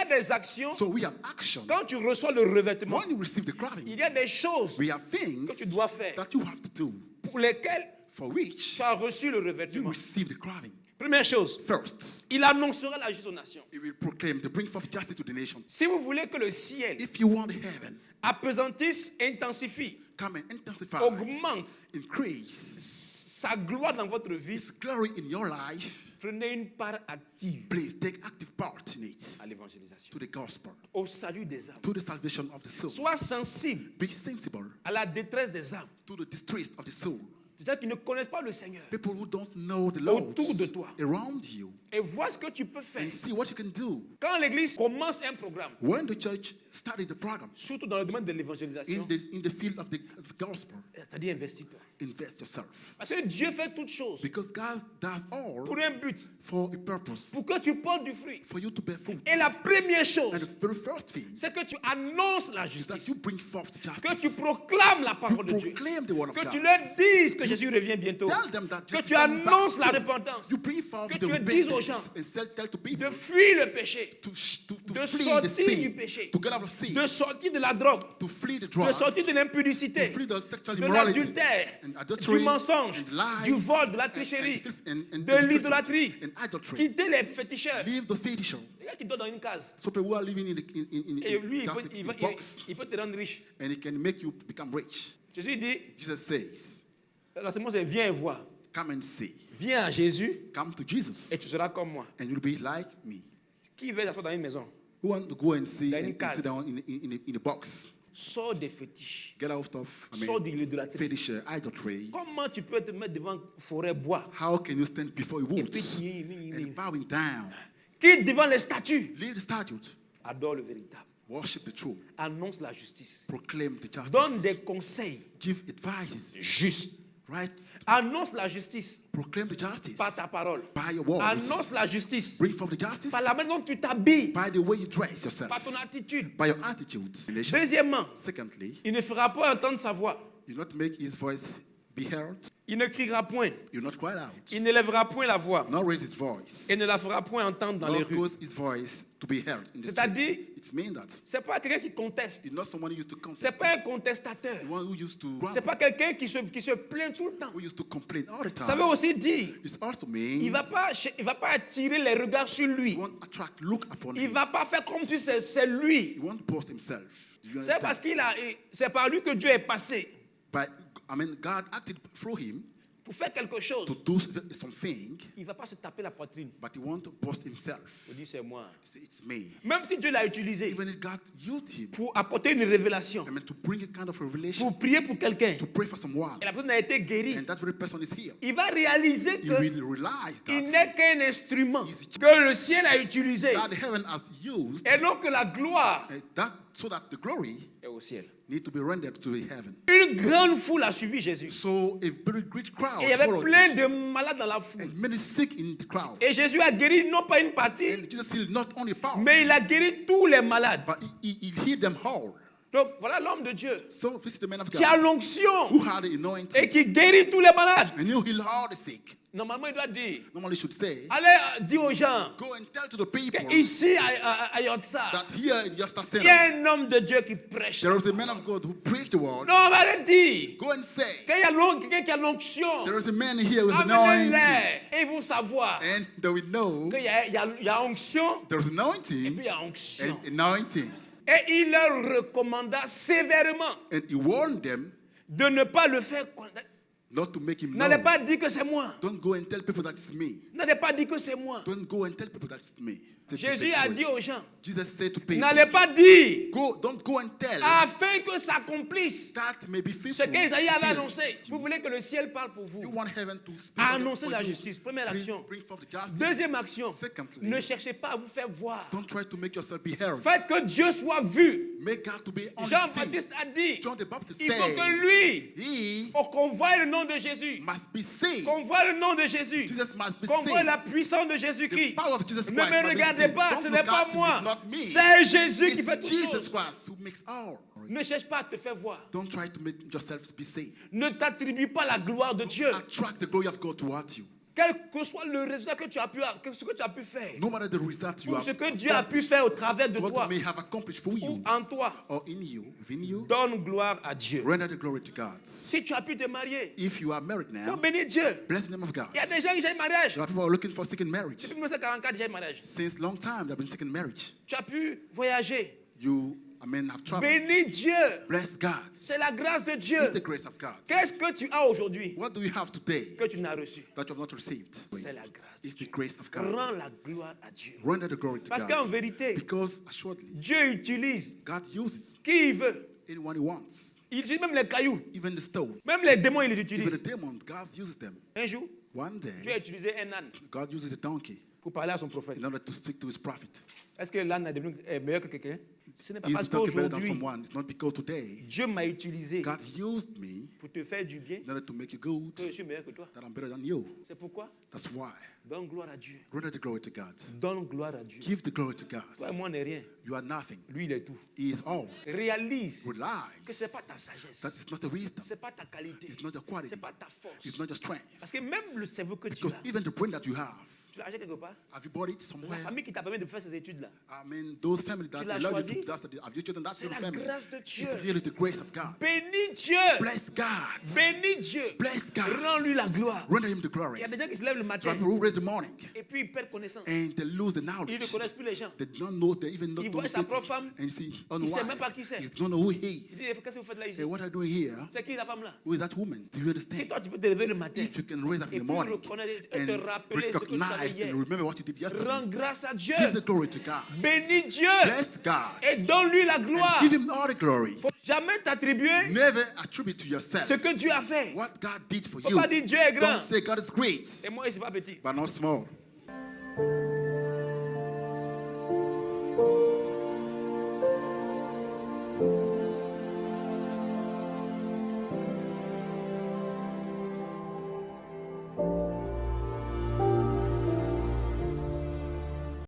a des actions. So we have action. Quand tu reçois le revêtement, When you receive the clothing, il y a des choses we have things que tu dois faire that you have to do pour lesquelles for which tu as reçu le you revêtement. receive the clothing. Première chose, First, il annoncera la justice aux nations. he will proclaim to bring forth justice to the nation. Si vous voulez que le ciel If you want heaven, apesantisse, intensifie, come and intensify, augmente increase sa gloire dans votre vie, His glory in your life. prenez une part active Please take active part in it, à l'évangélisation, to the gospel, au salut des âmes. to the salvation of the soul. Sois sensible Be sensible à la détresse des âmes. to the distress of the soul. Des gens qui ne connaissent pas le Seigneur. People who don't know the Lord Autour de toi. around you, Et vois ce que tu peux faire. and see what you can do. Quand l'église commence un programme, When the church started the program, surtout dans le domaine de l'évangélisation, in the field of the gospel, c'est-à-dire investis-toi. invest yourself. Parce que Dieu fait toutes choses Because God does all pour un but, for a purpose, pour que tu portes du fruit. for you to bear fruit. Et la première chose, And the very first thing c'est que tu annonces la is that justice. you bring forth Que tu justice. proclames la You parole de Dieu. proclaim the word of Que God. tu leur dises que Jésus revient bientôt. Tell them that Que Jesus tu is coming back annonces la soon. repentance. You bring forth Que the tu dises aux repentance gens and tell to people De fuir le péché. to de flee the sortir du sin, péché. to get out of sin, De sortir de la drogue. to flee the De drugs, sortir de to l'impudicité. flee the sexual De immorality, l'adultère. and adultery, Du mensonge. and lies, Du vol, de la and tricherie. filth, and De l'idolâtrie. and idolatry. Quitter les féticheurs. Leave the fetish. Les gars qui dorment dans une case. So people who are living in Et lui, plastic box, il peut te rendre riche. and it can make you become rich. Jésus dit, Jesus says, l'enseignement c'est viens et vois. come and see. Viens à Jésus Come to Jesus, et tu seras comme moi. and you'll be like me. Qui veut s'asseoir dans une maison? Who want to go and see Dans une and case. sit down in a box? Sors des fétiches. Get out of Sors de l'idolâtrie. fetish, idolatry. Comment tu peux te mettre devant forêt bois? How can you stand before woods puis, and bowing down? Qui devant les statues? Leave the statute. Adore le véritable. Worship the truth. Annonce la justice. Proclaim the justice. Donne des conseils Give advices. justes. Right? Annonce la justice Proclaim the justice. par ta parole. By your words. Annonce la justice Bring forth the justice. par la manière dont tu t'habilles, By the way you dress yourself. par ton attitude. By your attitude. Deuxièmement, Secondly, il ne fera pas entendre sa voix. you not make his voice be heard. Il ne criera point. You not cry out. Il ne lèvera point la voix. Not raise his voice. Et ne la fera point entendre dans les Nor rues. cause his voice to be heard in the C'est-à-dire, street. It means that c'est pas quelqu'un qui conteste. it's not someone who used to contest. C'est pas un contestateur. The one who used to C'est pas quelqu'un qui se plaint tout le temps. who used to complain all the time. Ça veut aussi dire, It's also mean il va pas attirer les regards sur lui. he won't attract look upon Il him. va pas faire comme si c'est lui. He won't boast himself. Do you C'est understand? parce c'est par lui que Dieu est passé But God acted through him pour faire quelque chose. to do something, Il va pas se taper la poitrine. but he won't boast himself. Il dit c'est moi. Say, it's me. Même si Dieu l'a utilisé Even if God used him, pour apporter une révélation, I mean, to bring a kind of revelation, pour prier pour quelqu'un, to pray for someone, et la personne a été guérie, and that very person is here. il va réaliser He que will realize il that n'est qu'un instrument que le ciel a utilisé God heaven has used, et non que la gloire so that the glory est au ciel. need to be rendered to the heaven. Une grande foule a suivi Jésus. So a very great crowd Et il y avait followed plein him, de malades dans la foule. and many sick in the crowd. Et Jésus a guéri non pas une partie, And Jesus healed not only part, mais il a guéri tous les malades. but he healed them all. Donc voilà l'homme de Dieu So this is the man of qui a God l'onction who had the et anointing, qui guérit tous les malades. and he'll heal all the sick. Normalement, il doit dire, Normally should say, allez dire aux gens, go and tell to the people ici à Yotsa, that here in il y a Yastastena, un homme de Dieu qui prêche. there is a man of God who preached the word. Non, on va le dire. Go and say, Qu'il y a quelqu'un qui a l'onction, there is a man here with anointing, amenez-les. Et ils vont savoir and they will know qu'il y a onction there is et anointing puis il y a onction. and anointing. Et il leur recommanda sévèrement And he warned them de ne pas le faire condamner. not to make him N'allez know. pas dire que c'est moi. Don't go and tell people that it's me. N'allez pas dire que c'est moi. Don't go and tell people that it's me. Jésus a dit aux gens, Jesus said to people, n'allez pas dire don't go and tell afin que s'accomplisse that may be ce faithful. qu'Isaïe avait annoncé. Vous voulez que le ciel parle pour vous. You want heaven to speak Annoncer for la you. justice. Première Please action. bring forth the justice. Deuxième action. Secondly, Ne cherchez pas à vous faire voir. don't try to make yourself be heard. Faites que Dieu soit vu. Make God to be on the Jean-Baptiste a dit, John the Baptist il faut said, que lui, he qu'on voie le nom de Jésus, must be seen. qu'on voit le nom de Jésus, Jesus must be qu'on voit seen. la puissance de The Jésus-Christ. power of Jesus Ne Christ me must be regardez seen. pas, Don't ce look n'est pas at him, moi. it's not me. C'est Jésus qui fait It's toutes Jesus choses. Christ who makes all. Ne cherche pas à te faire voir. Don't try to make yourself be seen. Ne t'attribue pas la gloire de Dieu. Attract the glory of God towards you. quel que soit le résultat que tu as pu, ce que tu as pu faire, No matter the result you ou have, ce que Dieu a pu faire au travers de what toi, may have accomplished for ou you, en toi, or in you, within you, donne gloire à Dieu. render the glory to God. Si tu as pu te marier, If you are married il faut now, bénir Dieu. bless the name of God. Il y a des gens qui ont un mariage. There are people who are looking for seeking marriage. Depuis 1944, j'ai un mariage. Since long time, they've been seeking marriage. Tu as pu voyager. You, have traveled. Bénis Dieu. Bless God. C'est la grâce de Dieu. It's the grace of God. Qu'est-ce que tu as aujourd'hui What do you have today que tu n'as reçu? that you have not received? C'est la grâce de It's the Dieu. grace of God. Rends la gloire à Dieu. Render the glory to Parce qu'en God. vérité, Because assuredly, Dieu utilise God uses qui il veut. anyone he wants. Il utilise même les cailloux. Even the stone. Même les démons, il les Even the utilise. demon, God uses them. Un jour, One Dieu day, a utilisé un âne God uses a donkey pour parler à son prophète. in order to speak to his prophet. Est-ce que l'âne est meilleur que quelqu'un? Ce n'est pas Is parce the donkey better than qu'aujourd'hui, someone? It's not because today Dieu m'a utilisé God used me pour te faire du bien in order to make you good, que je suis meilleur que toi. that I'm better than you. C'est pourquoi That's why. donne gloire à Dieu. Render the glory to God. Donne gloire à Dieu. Give the glory to God. Toi et moi, on n'est rien. You are nothing. Lui, il est tout. He is all. Réalise Realize que ce n'est pas ta sagesse. that it's not a wisdom. Ce n'est pas ta qualité. It's not your Ce quality. n'est pas ta force. It's not your strength. Parce que même le cerveau que tu Because as, even the brain that you have, tu l'as acheté quelque part. have you bought it La somewhere? famille qui t'a permis de faire ces études-là, I mean, those families that Tu l'as allow you choisi? to, have you chosen that c'est sort of la family? grâce de Dieu. It's really the grace of God. Bénis Dieu. Bless God. Bénis Dieu. Bless God. Rends-lui la gloire. Render him the Il glory. y a des gens qui se lèvent le There matin are people who raise the morning et puis ils perdent connaissance. and they lose the Ils ne knowledge. connaissent plus les gens. They don't know, they even Ils not voient know sa people. propre femme. And you see, Il sait même pas qui c'est. he don't know who he Il is. dit, qu'est-ce que vous faites là ici? Hey, what are you doing here? C'est qui la femme là? Who is that woman? Do you Si understand? toi tu peux te lever le matin If you can raise up in et the puis morning reconnaître et te and rappeler ce que tu savais recognize hier, and remember what you did yesterday, rends grâce à Dieu. give the glory to God. Bénis Dieu Bless God. et donne-lui la gloire. Give him all the glory. Faut jamais t'attribuer Never attribute to yourself ce que Dieu a fait. what God did for Faut you. pas dire Dieu est grand Don't say God is great, et moi je suis pas petit. but not small.